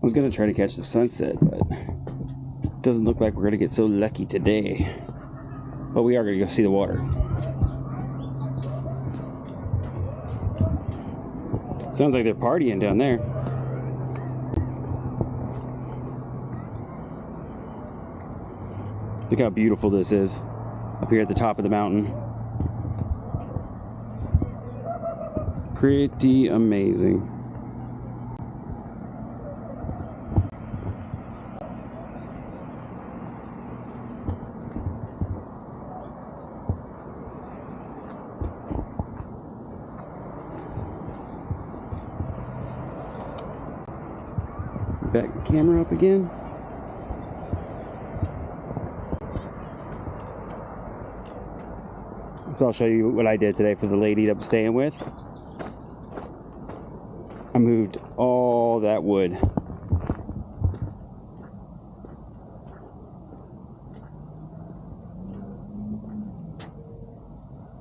was gonna try to catch the sunset, but it doesn't look like we're gonna get so lucky today. But we are gonna go see the water. Sounds like they're partying down there. Look how beautiful this is up here at the top of the mountain. Pretty amazing. Back the camera up again. So I'll show you what I did today for the lady that I'm staying with. I moved all that wood.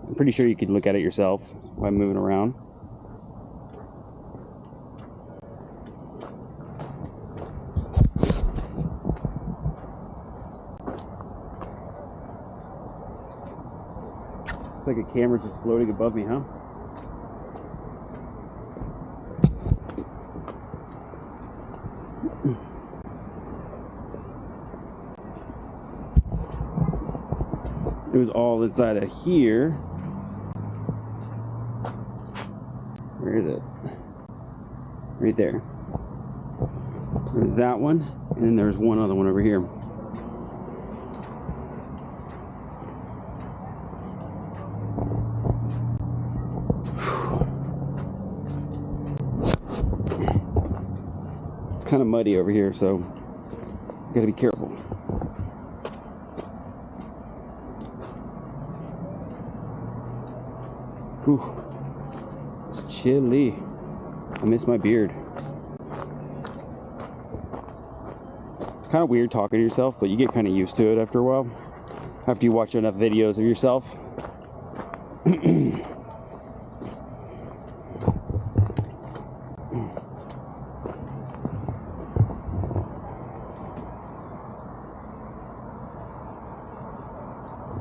I'm pretty sure you could look at it yourself while moving around. It's like a camera just floating above me, huh? It was all inside of here. Where is it? Right there. There's that one, and then there's one other one over here. It's kind of muddy over here, so you gotta be careful. Whew. It's chilly. I miss my beard. It's kind of weird talking to yourself, but you get kind of used to it after a while. After you watch enough videos of yourself.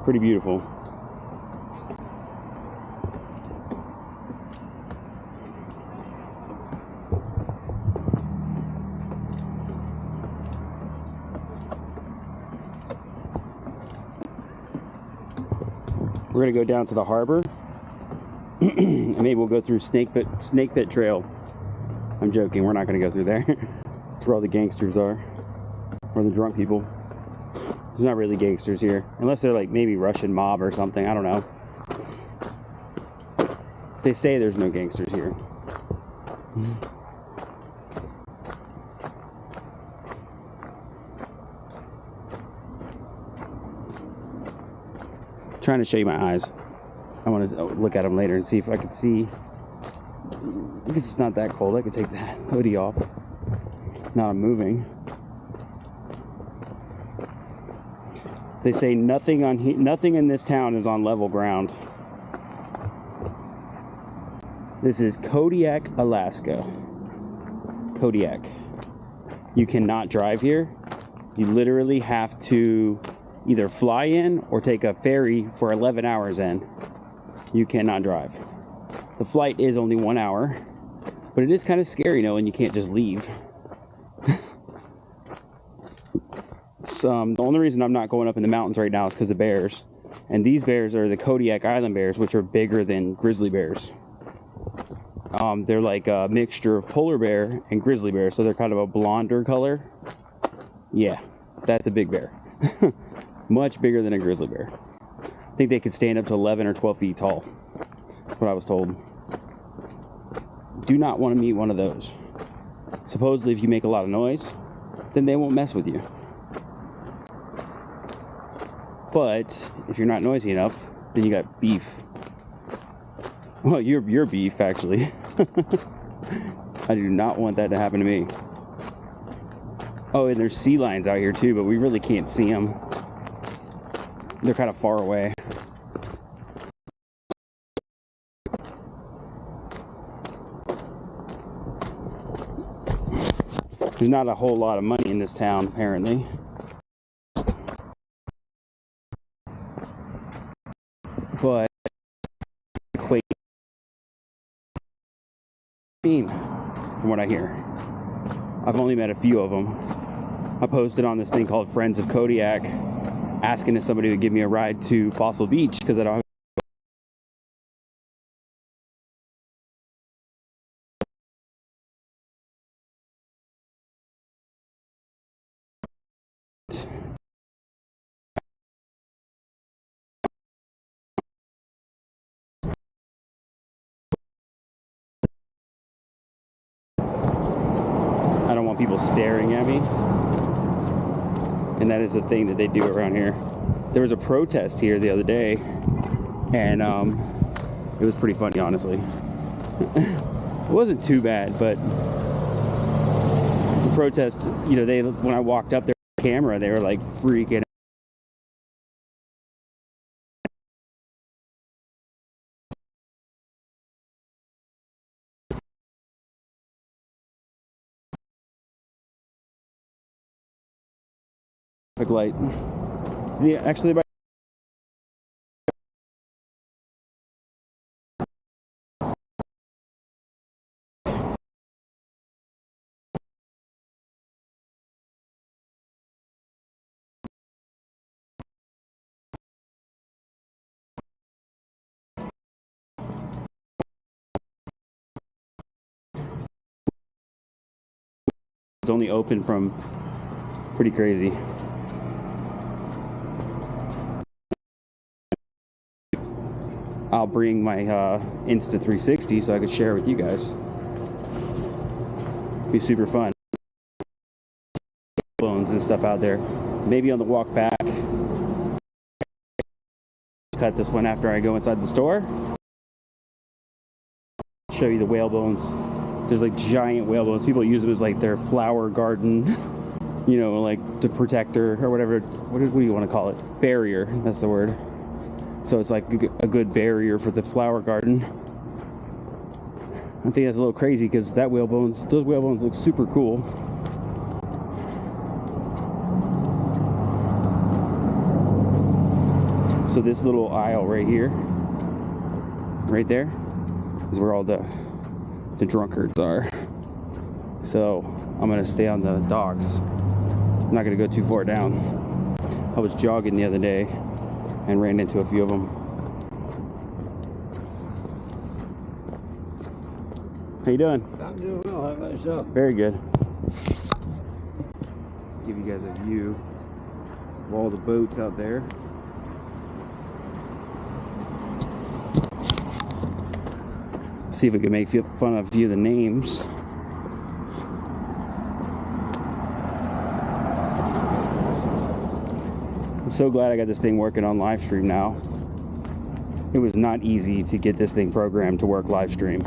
Pretty beautiful. We're gonna go down to the harbor, and maybe we'll go through Snake Pit Trail. I'm joking. We're not gonna go through there. It's where all the gangsters are, or the drunk people. There's not really gangsters here, unless they're like maybe Russian mob or something. I don't know. They say there's no gangsters here. Trying to show you my eyes. I want to look at them later and see if I can see. Because it's not that cold, I could take that hoodie off. Now I'm moving. They say nothing in this town is on level ground. This is Kodiak, Alaska. Kodiak. You cannot drive here. You literally have to either fly in or take a ferry for 11 hours in. You cannot drive. The flight is only 1 hour, but it is kind of scary knowing you can't just leave. The only reason I'm not going up in the mountains right now is because of bears. And these bears are the Kodiak Island bears, which are bigger than grizzly bears. They're like a mixture of polar bear and grizzly bear, so they're kind of a blonder color. Yeah, that's a big bear. Much bigger than a grizzly bear. I think they could stand up to 11 or 12 feet tall. That's what I was told. Do not want to meet one of those. Supposedly, if you make a lot of noise, then they won't mess with you. But if you're not noisy enough, then you got beef. Well, you're beef, actually. I do not want that to happen to me. Oh, and there's sea lions out here too, but we really can't see them. They're kind of far away. There's not a whole lot of money in this town, apparently. But equate from what I hear. I've only met a few of them. I posted on this thing called Friends of Kodiak, asking if somebody would give me a ride to Fossil Beach because I don't have people staring at me, and that is the thing that they do around here. There was a protest here the other day, and it was pretty funny, honestly. It wasn't too bad, but the protest, you know, when I walked up there with the camera, they were like freaking light. Yeah, actually, it's only open from pretty crazy. I'll bring my Insta360 so I could share with you guys. Be super fun. Bones and stuff out there. Maybe on the walk back. Cut this one after I go inside the store. Show you the whale bones. There's like giant whale bones. People use them as like their flower garden, you know, like the protector or whatever. What do you want to call it? Barrier. That's the word. So it's like a good barrier for the flower garden. I think that's a little crazy because those whale bones look super cool. So this little aisle right here, right there, is where all the drunkards are. So I'm gonna stay on the docks. I'm not gonna go too far down. I was jogging the other day and ran into a few of them. How you doing? I'm doing well. How about yourself? Very good. Give you guys a view of all the boats out there. See if we can make fun of a few of the names. I'm so glad I got this thing working on live stream now. It was not easy to get this thing programmed to work live stream.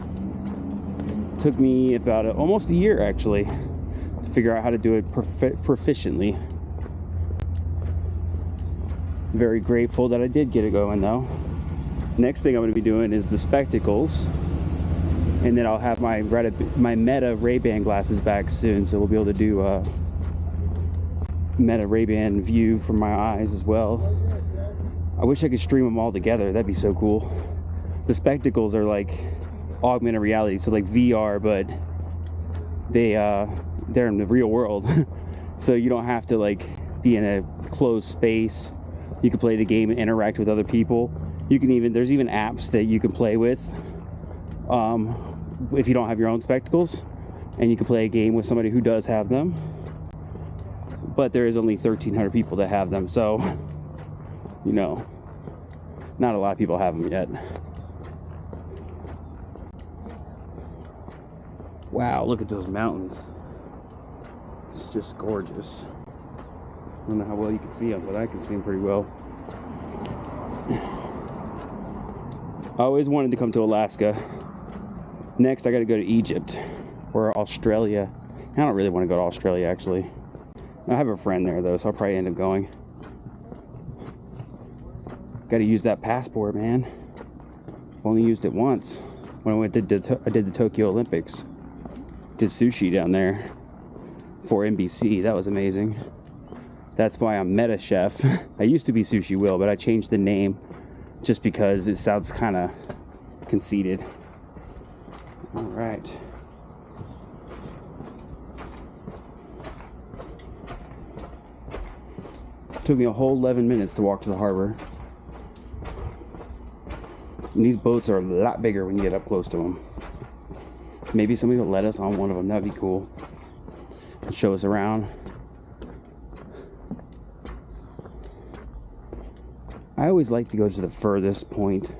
It took me about almost a year actually to figure out how to do it proficiently. Very grateful that I did get it going though. Next thing I'm going to be doing is the spectacles, and then I'll have my Meta Ray-Ban glasses back soon, so we'll be able to do Meta Ray-Ban view from my eyes as well. I wish I could stream them all together. That'd be so cool. The spectacles are like augmented reality, so like VR, but they're in the real world. So you don't have to like be in a closed space. You can play the game and interact with other people. There's even apps that you can play with if you don't have your own spectacles, and you can play a game with somebody who does have them. But there is only 1,300 people that have them, so you know, not a lot of people have them yet. Wow, look at those mountains. It's just gorgeous. I don't know how well you can see them, but I can see them pretty well. I always wanted to come to Alaska. Next, I got to go to Egypt or Australia. I don't really want to go to Australia, actually. I have a friend there, though, so I'll probably end up going. Got to use that passport, man. Only used it once when I did the Tokyo Olympics. Did sushi down there. for NBC. That was amazing. That's why I'm Meta Chef. I used to be Sushi Will, but I changed the name just because it sounds kind of conceited. All right. Took me a whole 11 minutes to walk to the harbor. And these boats are a lot bigger when you get up close to them. Maybe somebody will let us on one of them. That'd be cool. Show us around. I always like to go to the furthest point,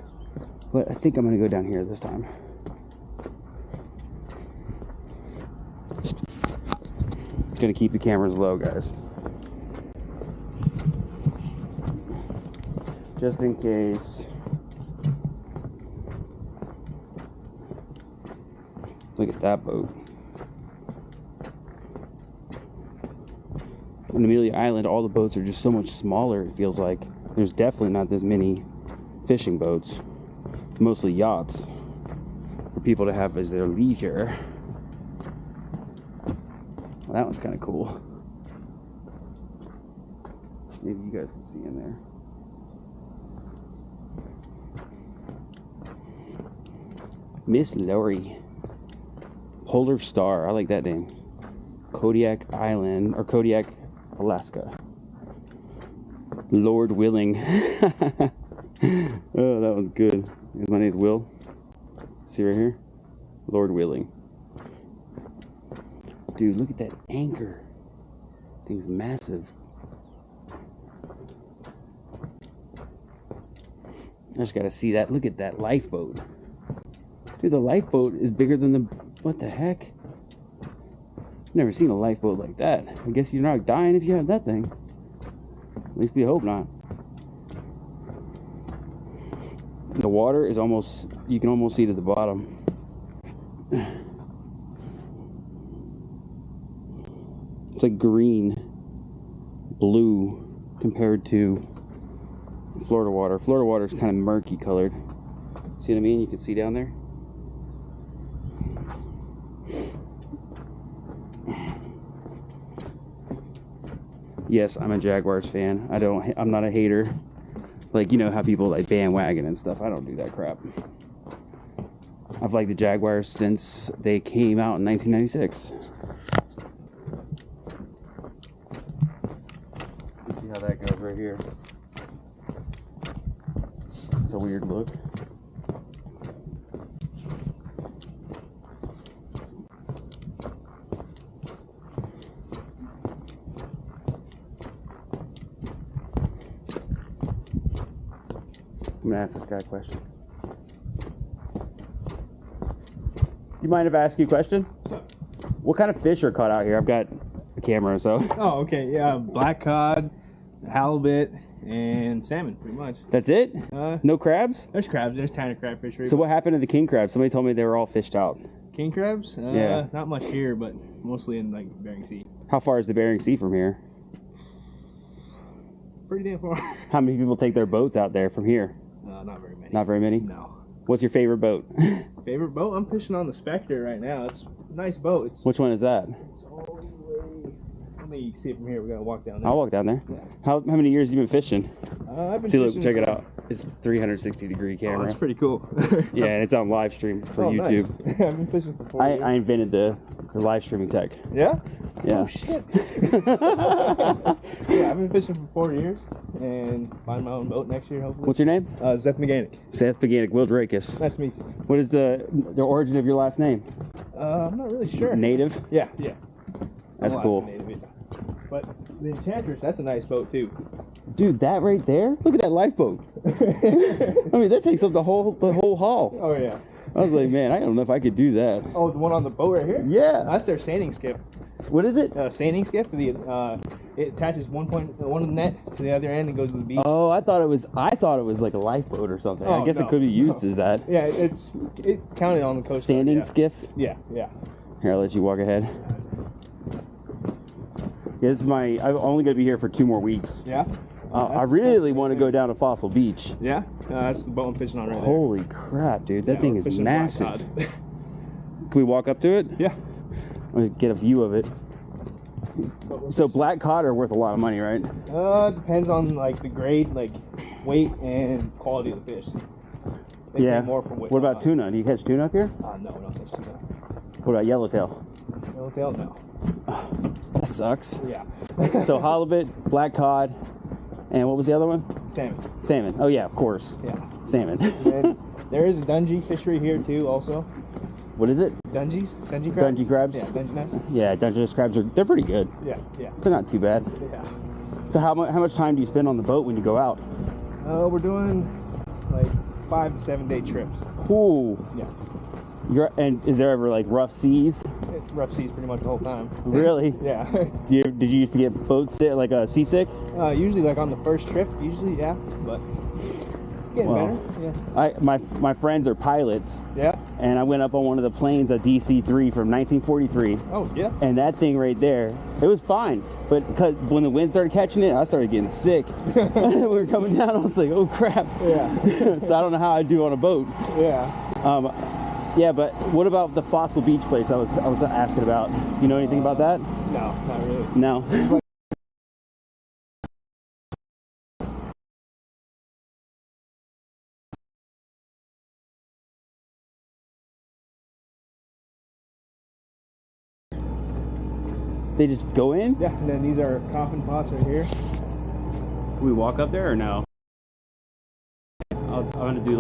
but I think I'm going to go down here this time. Gonna keep the cameras low, guys. Just in case. Look at that boat. On Amelia Island, all the boats are just so much smaller, it feels like. There's definitely not this many fishing boats. It's mostly yachts for people to have as their leisure. Well, that one's kind of cool. Maybe you guys can see in there. Miss Lowry. Polar Star. I like that name. Kodiak Island, or Kodiak, Alaska. Lord willing. Oh, that was good. My name's Will. See right here? Lord willing. Dude, look at that anchor. Thing's massive. I just gotta see that. Look at that lifeboat. Dude, the lifeboat is bigger than the... What the heck? I've never seen a lifeboat like that. I guess you're not dying if you have that thing. At least we hope not. The water is almost... You can almost see to the bottom. It's like green, blue compared to Florida water. Florida water is kind of murky colored. See what I mean? You can see down there. Yes, I'm a Jaguars fan. I'm not a hater. Like, you know how people like bandwagon and stuff. I don't do that crap. I've liked the Jaguars since they came out in 1996. Let's see how that goes right here. It's a weird look. I'm gonna ask this guy a question. You mind if I ask you a question? What's up? What kind of fish are caught out here? I've got a camera, so. Oh, okay. Yeah, black cod, halibut, and salmon, pretty much. That's it? No crabs? There's crabs. There's tiny crabfish. So what happened to the king crabs? Somebody told me they were all fished out. King crabs? Yeah. Not much here, but mostly in like Bering Sea. How far is the Bering Sea from here? Pretty damn far. How many people take their boats out there from here? Not very many. Not very many? No. What's your favorite boat? Favorite boat? I'm fishing on the Spectre right now. It's a nice boat. Which one is that? It's all the way. Let me see it from here. We're gonna walk down there. I'll walk down there. Yeah. How many years have you been fishing? I've been See, look, fishing check it out. It's 360-degree camera. Oh, that's pretty cool. Yeah, and it's on live stream for YouTube. Nice. I've been fishing for 4 years. I invented the live streaming tech. Yeah? Yeah. Oh, shit. Yeah, I've been fishing for 4 years and find my own boat next year, hopefully. What's your name? Seth McGannick. Seth Beganic, Will Drakus. Nice to meet you. What is the origin of your last name? I'm not really sure. Native? Yeah. That's I'm cool. Native, yeah. But the Enchantress, that's a nice boat, too. Dude, that right there? Look at that lifeboat. I mean, that takes up the whole haul. Oh, yeah. I was like, man, I don't know if I could do that. Oh, the one on the boat right here? Yeah. That's their sanding skiff. What is it? Sanding skiff. It attaches one of the net to the other end and goes to the beach. Oh, I thought it was like a lifeboat or something. Oh, I guess no. it could be used as that. Yeah, it counted on the coast. Sanding yeah. skiff? Yeah. Here, I'll let you walk ahead. Yeah, this is I'm only going to be here for 2 more weeks. Yeah? I really want to go down to Fossil Beach. Yeah? That's the boat I'm fishing on right Holy crap, dude. That thing is fishing massive. black cod. Can we walk up to it? Yeah. Let me get a view of it. So black cod are worth a lot of money, right? Depends on like the grade, like weight and quality of the fish. They Yeah. pay more for weight. What about tuna? Do you catch tuna up here? No, we don't catch tuna. What about yellowtail? Yellowtail, no. That sucks. Yeah. So halibut, black cod, and what was the other one? Salmon. Salmon. Oh yeah, of course. Yeah. Salmon. And there is a dungy fishery here too, also. What is it? Dungies? Dungy crabs? Dungy crabs? Yeah, Dungeness. Yeah, Dungeness crabs they're pretty good. Yeah, yeah. They're not too bad. Yeah. So how much time do you spend on the boat when you go out? We're doing like 5 to 7 day trips. Ooh. Yeah. And is there ever like rough seas? It's rough seas pretty much the whole time. Really? Yeah. Did you used to get boat sick, like seasick? Usually like on the first trip, yeah, but it's getting better. Yeah. My friends are pilots. Yeah. And I went up on one of the planes, a DC-3 from 1943. Oh, yeah. And that thing right there, it was fine. But when the wind started catching it, I started getting sick. We were coming down, I was like, oh crap. Yeah. So I don't know how I do on a boat. Yeah. Yeah, but what about the Fossil Beach place I was asking about? You know anything about that? No, not really. No. They just go in? Yeah, and then these are coffin pots right here. Can we walk up there or no? I'm gonna do